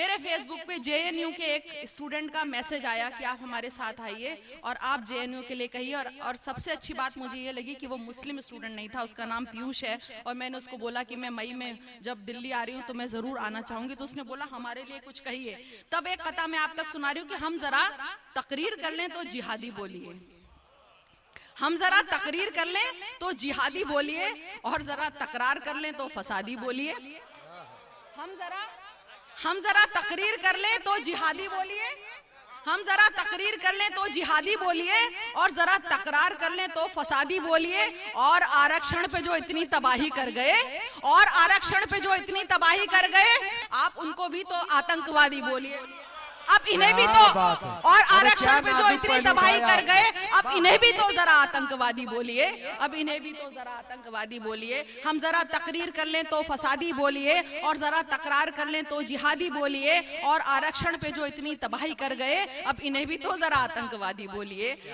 मेरे फेसबुक पे जेएनयू के एक स्टूडेंट का मैसेज आया कि आप हमारे साथ आइए और आप जेएनयू के लिए कहिए। और सबसे अच्छी बात मुझे ये लगी कि वो मुस्लिम स्टूडेंट नहीं था, उसका नाम पीयूष है। और मैंने उसको बोला कि मैं मई में जब दिल्ली आ रही हूँ तो मैं जरूर आना चाहूंगी। तो उसने बोला हमारे लिए कुछ कहिए। तब एक कथा मैं आप तक सुना रही हूँ कि हम जरा तकरीर कर लें तो जिहादी बोलिए, हम जरा तकरीर कर लें तो जिहादी बोलिए, और जरा तकरार कर लें तो फसादी बोलिए। हम जरा तकरीर कर लें तो जिहादी बोलिए, हम जरा तकरीर कर लें तो जिहादी बोलिए, और जरा तकरार कर लें तो फसादी बोलिए। और आरक्षण पे जो इतनी तबाही कर गए, और आरक्षण पे जो इतनी तबाही कर गए, आप उनको भी तो आतंकवादी बोलिए। अब इन्हें भी तो, और आरक्षण पे जो इतनी तबाही कर गए, अब इन्हें भी तो जरा आतंकवादी बोलिए, अब इन्हें भी तो जरा आतंकवादी बोलिए। हम जरा तकरीर कर लें तो फसादी बोलिए, और जरा तकरार कर लें तो जिहादी बोलिए, और आरक्षण पे जो इतनी तबाही कर गए, अब इन्हें भी तो जरा आतंकवादी बोलिए।